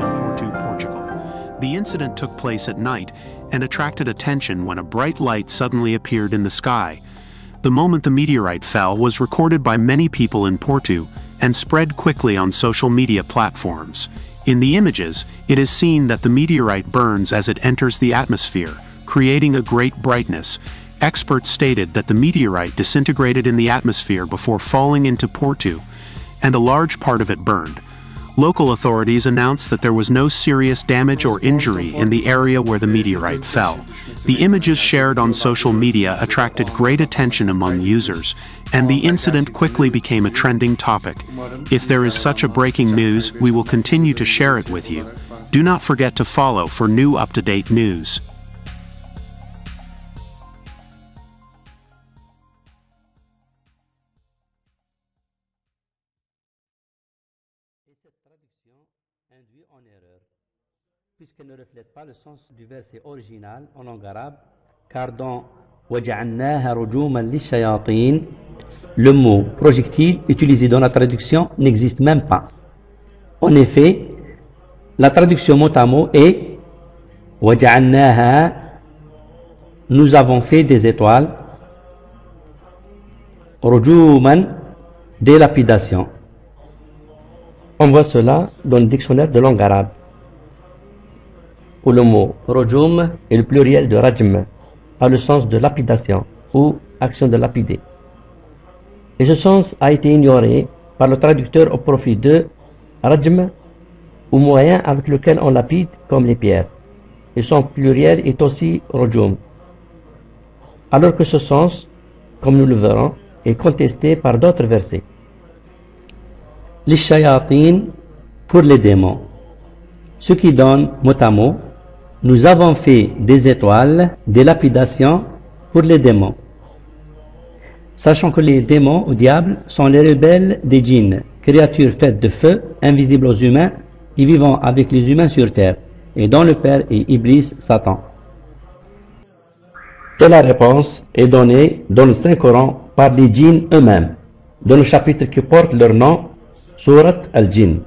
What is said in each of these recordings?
in Porto, Portugal. The incident took place at night and attracted attention when a bright light suddenly appeared in the sky. The moment the meteorite fell was recorded by many people in Porto and spread quickly on social media platforms. In the images, it is seen that the meteorite burns as it enters the atmosphere, creating a great brightness. Experts stated that the meteorite disintegrated in the atmosphere before falling into Porto, and a large part of it burned. Local authorities announced that there was no serious damage or injury in the area where the meteorite fell. The images shared on social media attracted great attention among users, and the incident quickly became a trending topic. If there is such a breaking news, we will continue to share it with you. Do not forget to follow for new up-to-date news. Cette traduction induit en erreur, puisqu'elle ne reflète pas le sens du verset original en langue arabe, car dans وَجَعَلْنَاهَا رُجُومًا لِلشَّيَاطِينِ, le mot projectile utilisé dans la traduction n'existe même pas. En effet, la traduction mot à mot est وَجَعَلْنَاهَا, nous avons fait des étoiles, رُجُومًا, des lapidations. On voit cela dans le dictionnaire de langue arabe, où le mot rojum est le pluriel de rajm, a le sens de lapidation ou action de lapider. Et ce sens a été ignoré par le traducteur au profit de rajm, ou moyen avec lequel on lapide comme les pierres. Et son pluriel est aussi rojum. Alors que ce sens, comme nous le verrons, est contesté par d'autres versets. Les shayatin pour les démons. Ce qui donne mot à mot, nous avons fait des étoiles, des lapidations pour les démons. Sachant que les démons ou diables sont les rebelles des djinns, créatures faites de feu, invisibles aux humains et vivant avec les humains sur terre, et dont le père est Iblis, Satan. Et la réponse est donnée dans le Saint-Coran par les djinns eux-mêmes, dans le chapitre qui porte leur nom, Surat al-Jinn,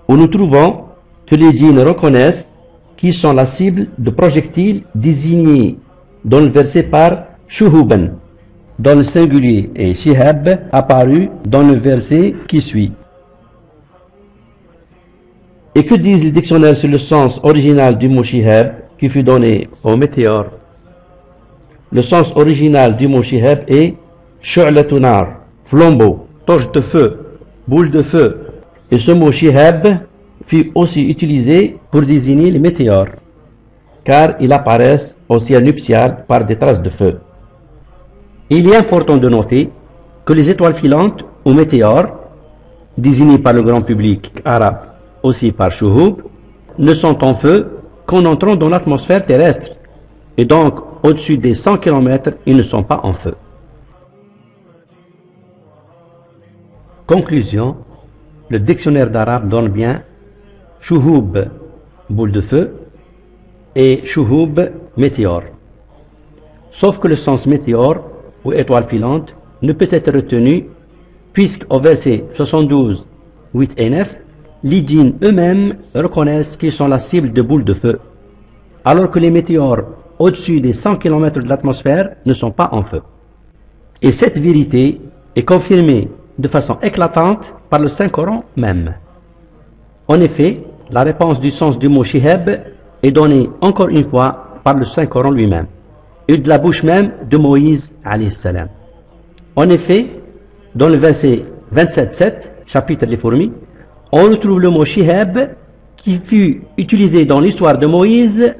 où nous trouvons que les djinns reconnaissent qu'ils sont la cible de projectiles désignés dans le verset par Shuhuban, dans le singulier, et Shihab apparu dans le verset qui suit. Et que disent les dictionnaires sur le sens original du mot Shihab qui fut donné au météore? Le sens original du mot Shihab est Shu'latunar, flambeau, torche de feu, boule de feu. Et ce mot shihab fut aussi utilisé pour désigner les météores, car ils apparaissent au ciel nuptial par des traces de feu. Il est important de noter que les étoiles filantes ou météores, désignées par le grand public arabe aussi par shuhub, ne sont en feu qu'en entrant dans l'atmosphère terrestre, et donc au-dessus des 100 km, ils ne sont pas en feu. Conclusion, le dictionnaire d'arabe donne bien shuhub, boule de feu, et shuhub, météore. Sauf que le sens météore ou étoile filante ne peut être retenu puisqu'au verset 72, 8 et 9, les djinns eux-mêmes reconnaissent qu'ils sont la cible de boules de feu, alors que les météores au-dessus des 100 km de l'atmosphère ne sont pas en feu. Et cette vérité est confirmée de façon éclatante par le Saint-Coran même. En effet, la réponse du sens du mot shihab est donnée encore une fois par le Saint-Coran lui-même, et de la bouche même de Moïse alayhi salam. En effet, dans le verset 27-7, chapitre des fourmis, on retrouve le mot shihab qui fut utilisé dans l'histoire de Moïse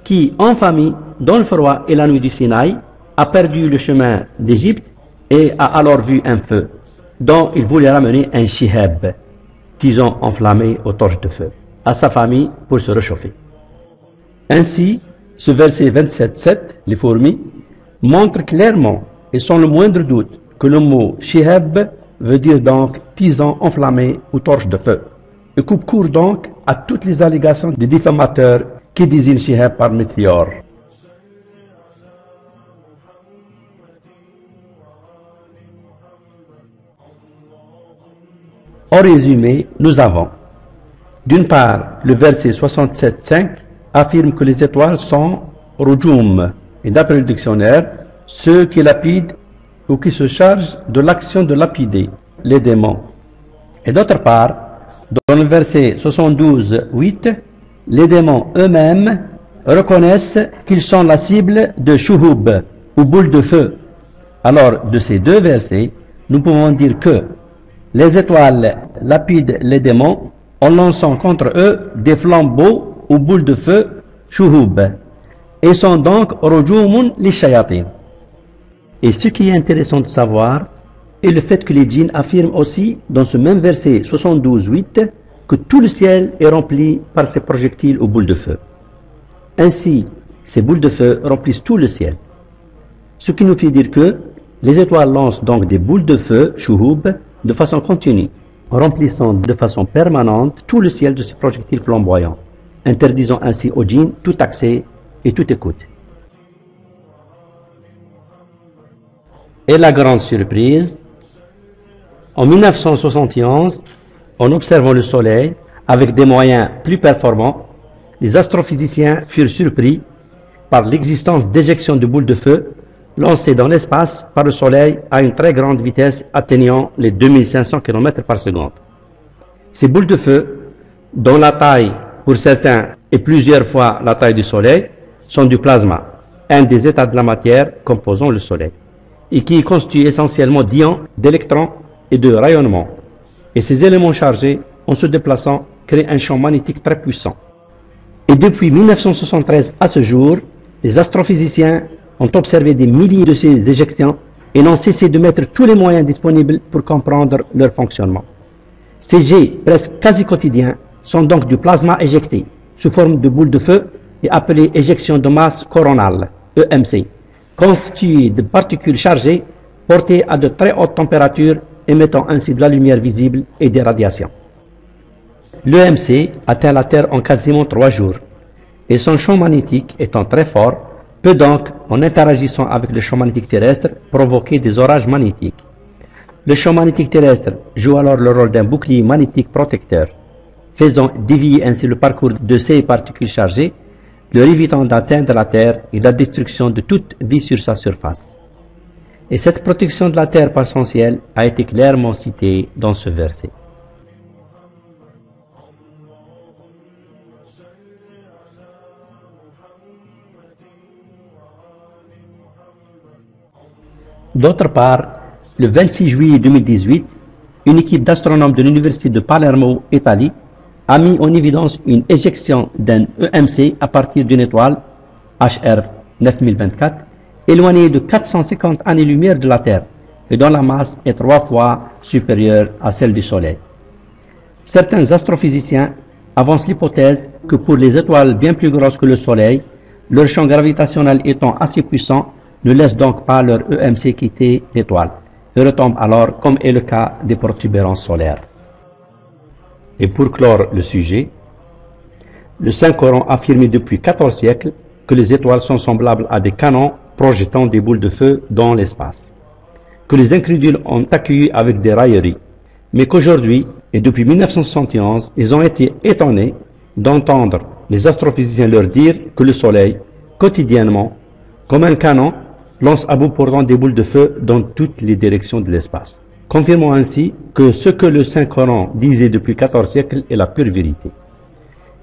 qui, en famille, dans le froid et la nuit du Sinaï, a perdu le chemin d'Égypte et a alors vu un feu dont il voulait ramener un shihab, tison enflammé aux torches de feu, à sa famille pour se réchauffer. Ainsi, ce verset 27-7, les fourmis, montre clairement et sans le moindre doute que le mot shihab veut dire donc tison enflammé aux torches de feu, et coupe court donc à toutes les allégations des diffamateurs qui désignent shihab par météore. En résumé, nous avons, d'une part, le verset 67.5 affirme que les étoiles sont rujum, et d'après le dictionnaire, ceux qui lapident ou qui se chargent de l'action de lapider, les démons. Et d'autre part, dans le verset 72.8, les démons eux-mêmes reconnaissent qu'ils sont la cible de shuhub, ou boule de feu. Alors, de ces deux versets, nous pouvons dire que les étoiles lapident les démons en lançant contre eux des flambeaux ou boules de feu, shuhub, et sont donc rujumun li shayatin. Et ce qui est intéressant de savoir est le fait que les djinns affirment aussi dans ce même verset 72.8 que tout le ciel est rempli par ces projectiles ou boules de feu. Ainsi, ces boules de feu remplissent tout le ciel. Ce qui nous fait dire que les étoiles lancent donc des boules de feu, shuhub, de façon continue, remplissant de façon permanente tout le ciel de ces projectiles flamboyants, interdisant ainsi aux djinns tout accès et toute écoute. Et la grande surprise, en 1971, en observant le Soleil avec des moyens plus performants, les astrophysiciens furent surpris par l'existence d'éjections de boules de feu lancées dans l'espace par le Soleil à une très grande vitesse atteignant les 2500 km par seconde. Ces boules de feu, dont la taille, pour certains, est plusieurs fois la taille du Soleil, sont du plasma, un des états de la matière composant le Soleil, et qui est constitué essentiellement d'ions, d'électrons et de rayonnement. Et ces éléments chargés, en se déplaçant, créent un champ magnétique très puissant. Et depuis 1973 à ce jour, les astrophysiciens ont observé des milliers de ces éjections et n'ont cessé de mettre tous les moyens disponibles pour comprendre leur fonctionnement. Ces jets, presque quasi quotidiens, sont donc du plasma éjecté, sous forme de boules de feu et appelées éjections de masse coronale, EMC, constituées de particules chargées portées à de très hautes températures, émettant ainsi de la lumière visible et des radiations. L'EMC atteint la Terre en quasiment 3 jours, et son champ magnétique étant très fort, peut donc, en interagissant avec le champ magnétique terrestre, provoquer des orages magnétiques. Le champ magnétique terrestre joue alors le rôle d'un bouclier magnétique protecteur, faisant dévier ainsi le parcours de ces particules chargées, leur évitant d'atteindre la Terre et la destruction de toute vie sur sa surface. Et cette protection de la Terre par son ciel a été clairement citée dans ce verset. D'autre part, le 26 juillet 2018, une équipe d'astronomes de l'université de Palermo, Italie, a mis en évidence une éjection d'un EMC à partir d'une étoile, HR 9024, éloignée de 450 années-lumière de la Terre et dont la masse est 3 fois supérieure à celle du Soleil. Certains astrophysiciens avancent l'hypothèse que pour les étoiles bien plus grosses que le Soleil, leur champ gravitationnel étant assez puissant, ne laisse donc pas leur EMC quitter l'étoile et retombe alors comme est le cas des protubérances solaires. Et pour clore le sujet, le Saint-Coran affirme depuis 14 siècles que les étoiles sont semblables à des canons projetant des boules de feu dans l'espace, que les incrédules ont accueilli avec des railleries, mais qu'aujourd'hui, et depuis 1971, ils ont été étonnés d'entendre les astrophysiciens leur dire que le Soleil, quotidiennement, comme un canon, lance à bout portant des boules de feu dans toutes les directions de l'espace, confirmant ainsi que ce que le Saint-Coran disait depuis 14 siècles est la pure vérité,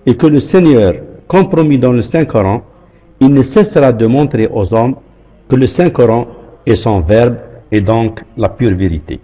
et que le Seigneur, compromis dans le Saint-Coran, il ne cessera de montrer aux hommes que le Saint-Coran est son verbe et donc la pure vérité.